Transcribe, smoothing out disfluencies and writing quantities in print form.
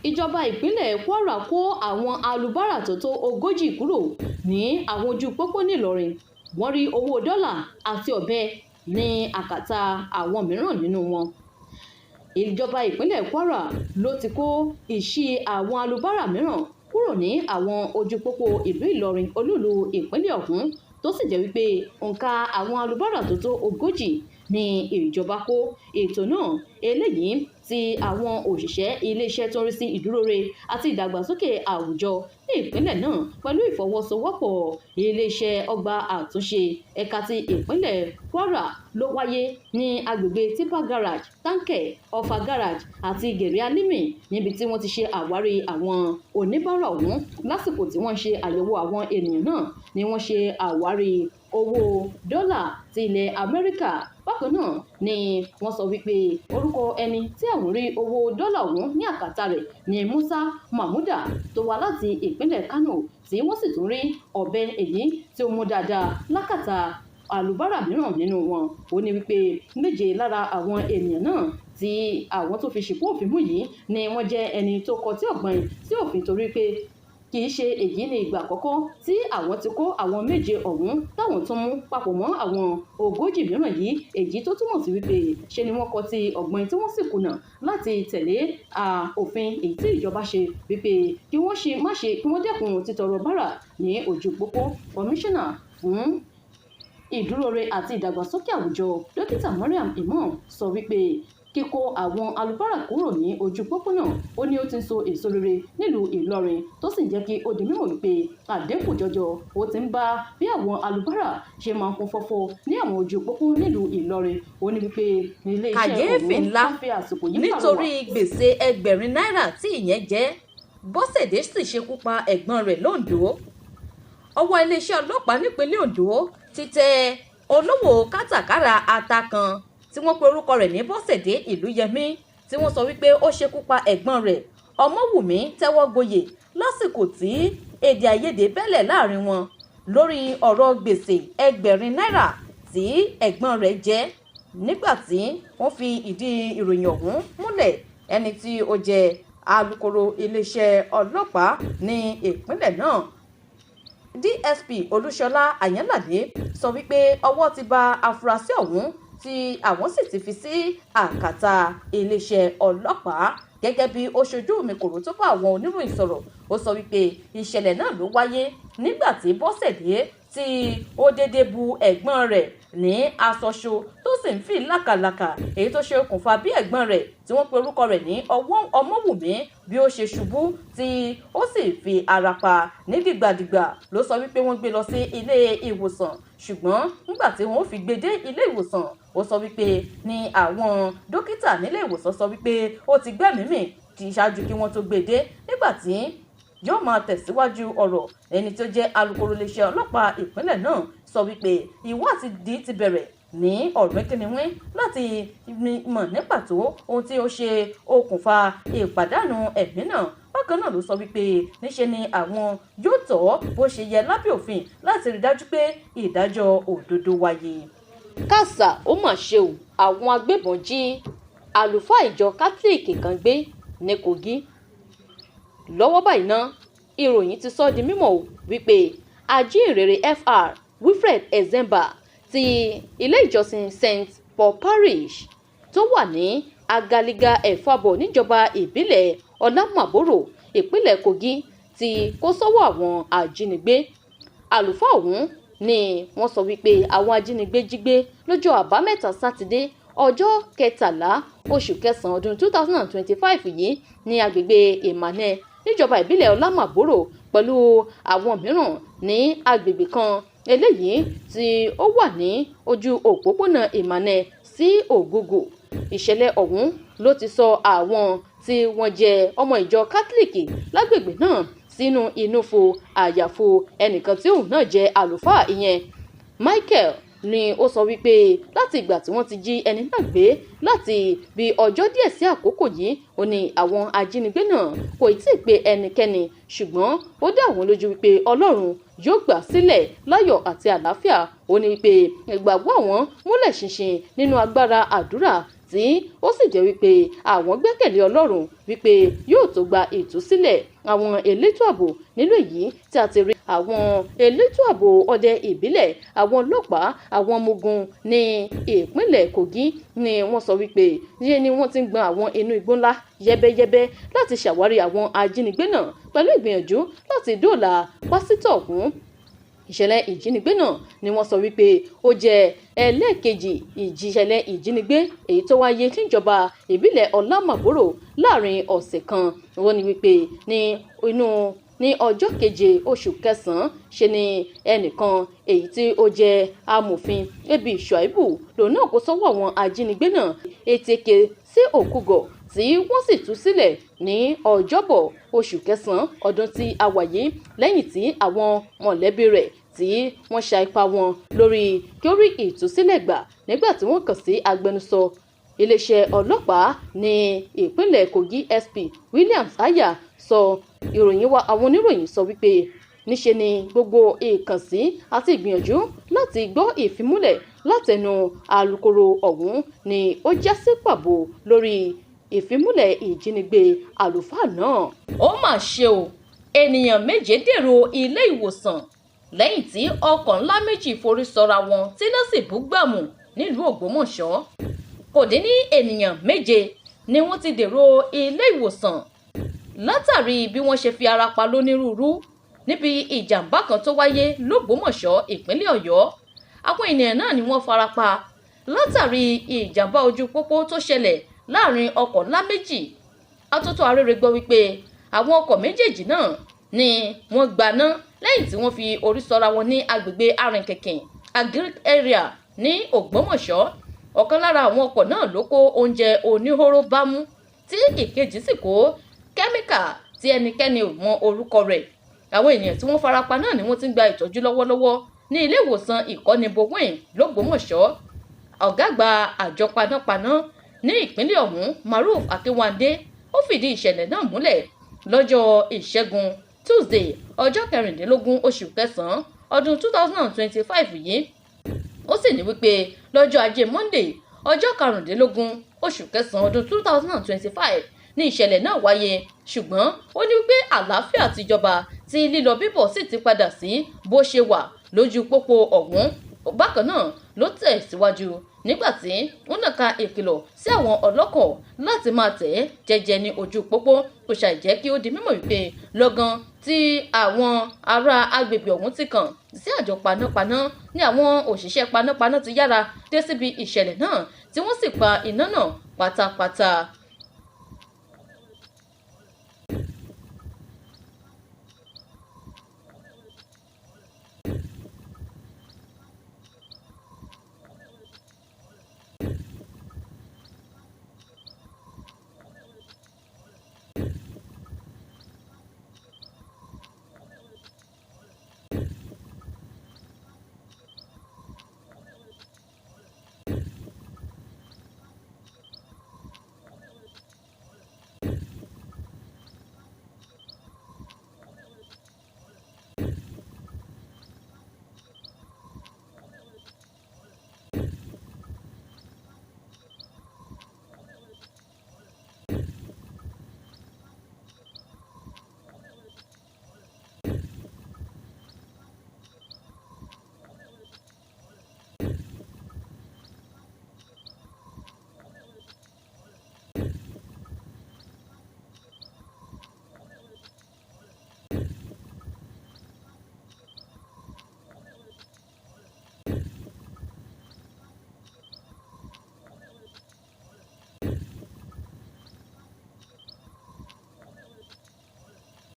ìjọba ìpínlẹ̀ Kwara kó àwọn alubárà tó tó 40 kúrò ní àwọn ojú pópó nílọrin. Wọ́n rí owó dọ́là àti ọ̀bẹ ní àkàtà àwọn mìíràn nínú wọn. Ìjọba ìpínlẹ̀ Kwara ló ti kó ìṣí àwọn alubárà mìíràn kúrò ní àwọn ojú pópó ìlú Ìlọrin olúùlú ìpínlẹ̀ ọ̀hún, tó sì jẹ́ wípé òǹkà àwọn alubárà tó tó 40 ní ìjọba kó. Ètò náà eléyìí tí àwọn òṣìṣẹ́ iléeṣẹ́ tó ń rí sí ìdúróore àti ìdàgbàsókè àwùjọ ní ìpínlẹ̀ náà pẹ̀lú ìfọwọ́sowọ́pọ̀ iléeṣẹ́ ọgbà àtúnṣe ẹ̀ka ti ìpínlẹ̀ Kwara ló wáyé ní agbègbè Tipa Garage, Tanke, Ọ̀fà Garage àti Gèrè Alimi, níbi tí wọ́n ti ṣe àwárí àwọn oníbàárà ọ̀hún. Lásìkò tí wọ́n ṣe àyẹ̀wò àwọn ènìyàn náà ni wọ́n ṣe àwárí owó dọ́là ti ilẹ̀ Amẹ́ríkà. Bákan náà ni wọ́n sọ wípé orúkọ ẹni tí àwọn rí owó dọ́là ọ̀hún ní àkàtà rẹ̀ ni Musa Mahmuda tó wá láti ìpínlẹ̀ Kano, tí wọ́n sì tún rí ọ̀bẹ èyí tí ó mú dáadáa lákàtà alubárà mìíràn nínú wọn. Ó ní wípé 7 lára àwọn ènìyàn náà tí àwọn tó fi ṣìkún òfin mú yìí ni wọ́n jẹ́ ẹni tó kọtí ọ̀gbìn sí òfin, torí pé kì í ṣe èyí ní ìgbà àkọ́kọ́ tí àwọn ti kó àwọn 7 ọ̀hún táwọn tún mú papọ̀ mọ́ àwọn 40 mìíràn yìí, èyí tó túmọ̀ sí wípé ṣe ni wọ́n kọtí ọ̀gbìn tí wọ́n sì kùnà láti tẹ̀lé òfin èyí tí ìjọba ṣe wípé kí wọ́n dẹ́kun títọrọ bárà ní ojú pópó. Kọmíṣánná fún ìdúróore àti ìdàgbàsókè àwùjọ Dókítà Mariam Imam sọ wípé kíkó àwọn alubárà kúrò ní ojú pópó náà ó ní ó ti ń so èso rere nílùú Ìlọrin, tó sì jẹ́ kí ó di mímọ̀ wípé àdínkù jọjọ ó ti ń bá bí àwọn alubárà ṣe máa ń kún fọ́fọ́ ní àwọn ojú pópó nílùú Ìlọrin. Ó ní wípé ilé iṣẹ́ kàyéfì ńlá nítorí gbèsè ẹgbẹ̀rin náírà tí ìyẹn jẹ́, Bọ́sẹ̀dé sì ṣekú pa ẹ̀gbọ́n rẹ̀ l'Ondo. Ọwọ́ iléeṣẹ́ ọlọ́pàá nípínlẹ̀ Ondo ti tẹ olówó kátàkárà ata kan tí wọ́n pe orúkọ rẹ̀ ní Bọ́sẹ̀dé Ìlúyẹmí, tí wọ́n sọ wípé ó ṣekú pa ẹ̀gbọ́n rẹ̀ Ọmọwùmí Tẹ́wọ́gboyè lásìkò tí èdè àìyedè bẹ́lẹ̀ láàrin wọn lórí ọ̀rọ̀ gbèsè ẹgbẹ̀rin náírà tí ẹ̀gbọ́n rẹ̀ jẹ. Nígbà tí wọ́n fi ìdí ìròyìn ọ̀hún múlẹ̀, ẹni tí ó jẹ́ alukoro iléeṣẹ́ ọlọ́pàá ní ìpínlẹ̀ náà, DSP Olúṣọlá Àyànládé, sọ wípé ọwọ́ ti bà afurasí ọ̀hún tí àwọn sì ti fi sí àkàtà iléeṣẹ́ ọlọ́pàá. Gẹ́gẹ́ bí ó ṣojú mi kòrò tó bá àwọn oníròyìn sọ̀rọ̀, ó sọ wípé ìṣẹ̀lẹ̀ náà ló wáyé nígbà tí Bọ́sẹ̀dé tí ó dédé bu ẹ̀gbọ́n rẹ̀ ní aṣọṣo tó sì ń fi lákàlàkà, èyí tó ṣe okùnfà bí ẹ̀gbọ́n rẹ̀ tí wọ́n pe orúkọ rẹ̀ ní Ọmọwùmí bí ó ṣe ṣubú tí ó sì fi ara pa. Ní dìgbàdìgbà ló sọ wípé wọ́n gbé lọ sí ilé ìwòsàn, ṣùgbọ́n nígbà tí wọ́n fi gbé dé ilé ìwòsàn, ó sọ wípé ní àwọn dókítà nílé ìwòsàn sọ wípé ó ti gbẹ́mìí mì tí ṣáájú kí wọ́n tó gbé dé. Nígbà tí yóò máa tẹ̀síwájú ọ̀rọ̀, ẹni tó jẹ́ alukoro iléeṣẹ́ ọlọ́pàá ìpínlẹ̀ náà sọ wípé ìwádìí ti bẹ̀rẹ̀ ní ọ̀rẹ́ kìnìún láti mọ̀ ní pàtó ohun tí ó ṣe okùnfà ìpàdánù ẹ̀mí náà. Bákan náà ló sọ wípé níṣe ni àwọn yóò tọ́ bó ṣe yẹ lábẹ́ òfin láti rí dájú pé ìdájọ́ òdodo wáyé. Kàsà ó mà ṣe o, àwọn agbébọn jí àlùfáà ìjọ Kátólíìkì kan gbé ní Kogi. Lọ́wọ́ báyìí ná, ìròyìn ti sọ di mímọ̀ wípé ajíhìnrere Fr. Wilfred Ezemba ti ilé ìjọsìn St. Paul Parish tó wà ní Agaliga Ẹ̀fàbọ̀ níjọba ìbílẹ̀ Ọlámàbòrò ìpínlẹ̀ Kogi ti kó sọ́wọ́ àwọn ajínigbé. Àlùfáà ọ̀hún ni wọ́n sọ wípé àwọn ajínigbé jí gbé lọ́jọ́ àbámẹ́ta Sátidé ọjọ́ 13 oṣù kẹsàn-án ọdún 2025 yìí ní agbègbè Ìmànẹ níjọba ìbílẹ̀ Ọlámàbòrò pẹ̀lú àwọn mìíràn ní agbègbè kan eléyìí tí ó wà ní ojú òpópónà Ìmànẹ sí Ògùgù. Ìṣẹ̀lẹ̀ ọ̀hún ló ti sọ àwọn tí wọ́n jẹ́ ọmọ ìjọ Kátólíìkì lágbègbè náà sínú inúfo àyàfo. Ẹnìkan tí òun náà jẹ́ àlùfáà ìyẹn Michael ni ó sọ wípé láti ìgbà tí wọ́n ti jí ẹni náà gbé láti bí ọjọ́ díẹ̀ sí àkókò yìí, ó ní àwọn ajínigbé náà kò tí ì pe ẹnikẹ́ni, ṣùgbọ́n ó dá àwọn lójú wípé Ọlọ́run yóò gbà sílẹ̀ láyọ̀ àti àlàáfíà. Ó ní wípé ìgbàgbọ́ àwọn múlẹ̀ ṣinṣin nínú agbára àdúrà tí ó sì jẹ́ wípé àwọn gbẹ́kẹ̀lé Ọlọ́run wípé yóò tó gba ìtúsílẹ̀ àwọn elétò ààbò nínú èyí tí a ti rí àwọn elétò ààbò ọdẹ ìbílẹ̀, àwọn ọlọ́pàá, àwọn ọmọ ogun ní ìpínlẹ̀ Kogi ni wọ́n sọ wípé yé ni wọ́n ti ń gbọn àwọn inú igbó ńlá yẹ́bẹ́yẹ́bẹ́ láti ṣàwárí àwọn ajínigbé náà pẹ̀lú ìgbìyànjú láti dóòlà pásítọ̀ ọ̀hún. Ìṣẹ̀lẹ̀ ìjínigbé náà ni wọ́n sọ wípé ó jẹ́ ẹlẹ́ẹ̀kejì ìṣẹ̀lẹ̀ ìjínigbé èyí tó wáyé níjọba ìbílẹ̀ Ọlámàbórò láàrin ọ̀sẹ̀ kan. Wọ́n ní wípé ní ọjọ́ keje oṣù kẹsàn-án ṣe ni ẹnìkan èyí tí ó jẹ́ amòfin Ebi Shuaibu lòun náà kó sọ́wọ́ àwọn ajínigbé náà Eteke sí Òkúgọ̀ tí wọ́n sì tú sílẹ̀ ní ọjọ́bọ̀ oṣù kẹsàn-án ọdún tí a wà yìí lẹ́yìn tí àwọn mọ̀lẹ́bí rẹ̀ tí wọ́n ṣa ipá wọn lórí kí ó rí ìtúsílẹ̀ gbà nígbà tí wọ́n kàn sí agbẹnusọ iléeṣẹ́ ọlọ́pàá ní ìpínlẹ̀ Kogi SP Williams Aya sọ àwọn oníròyìn sọ wípé níṣe ni gbogbo ìkànsí àti ìgbìyànjú láti gbọ́ ìfimúlẹ̀ látẹnu alukoro ọ̀hún ni ó já sí pàbó lórí ìfimúlẹ̀ ìjínigbé àlùfáà náà. Ó mà ṣe o, ènìyàn méje dèrò ilé ìwòsàn lẹ́yìn tí ọkọ̀ ńlá méjì forí sọra wọn tí iná sì bú gbàmù nílùú Ògbómọ̀ṣọ́. Kò dín ní ènìyàn méje ni wọ́n ti dèrò ilé ìwòsàn látàrí bí wọ́n ṣe fi ara pa lónírúurú níbi ìjàmbá kan tó wáyé l'Ógbómọ̀ṣọ́ ìpínlẹ̀ Ọ̀yọ́. Àwọn ènìyàn náà ni wọ́n fara pa látàrí ìjàmbá ojú pópó tó ṣẹlẹ̀ láàrin ọkọ̀ ńlá méjì. Atótó arére gbọ́ wípé àwọn ọkọ̀ méjèèjì náà ni wọ́n gbaná lẹ́yìn tí wọ́n fi orí sọra wọn ní agbègbè Arinkẹ̀kẹ̀ Agric Area ní Ògbómọ̀ṣọ́. Ọ̀kan lára àwọn ọkọ̀ náà ló kó oúnjẹ oníhóró bámú tí ìkejì sì kó kẹ́míkà tí ẹnikẹ́ni ò mọ orúkọ rẹ̀. Àwọn ènìyàn tí wọ́n farapa náà ni wọ́n ti ń gba ìtọ́jú lọ́wọ́lọ́wọ́ ní ilé ìwòsàn ìkọ́ni Bowen l'Ógbómọ̀ṣọ́. Ọ̀gá àgbà àjọ panápaná ní ìpínlẹ̀ ọ̀hún Maruf Akínwándé ó fìdí ìṣẹ̀lẹ̀ náà múlẹ̀ lọ́jọ́ Ìṣẹ́gun Tuesday ọjọ́ 16 oṣù kẹsàn-án ọdún 2025 yìí. Ó sì ní wípé lọ́jọ́ Ajé Monday ọjọ́ 15 oṣù kẹsàn-án ọdún 2025 ní ìṣẹ̀lẹ̀ náà wáyé, ṣùgbọ́n ó ní wípé àlàáfíà ti jọba tí lílọ bíbọ̀ sì ti padà sí bó ṣe wà lójú pópó ọ̀hún. Bákan náà ló tẹ̀síwájú nígbà tí wọ́n nàka ìkìlọ̀ sí àwọn ọlọ́kọ̀ láti máa tẹ̀ jẹ́jẹ́ ní ojú pópó. Kò ṣàì jẹ́ kí ó di mímọ̀ wípé lọ́gán tí àwọn ará agbègbè ọ̀hún ti kàn sí àjọ panápaná ní àwọn òṣìṣẹ́ panápaná ti yára dé síbi ìṣẹ̀lẹ̀ náà tí wọ́n sì pa iná náà pátápátá.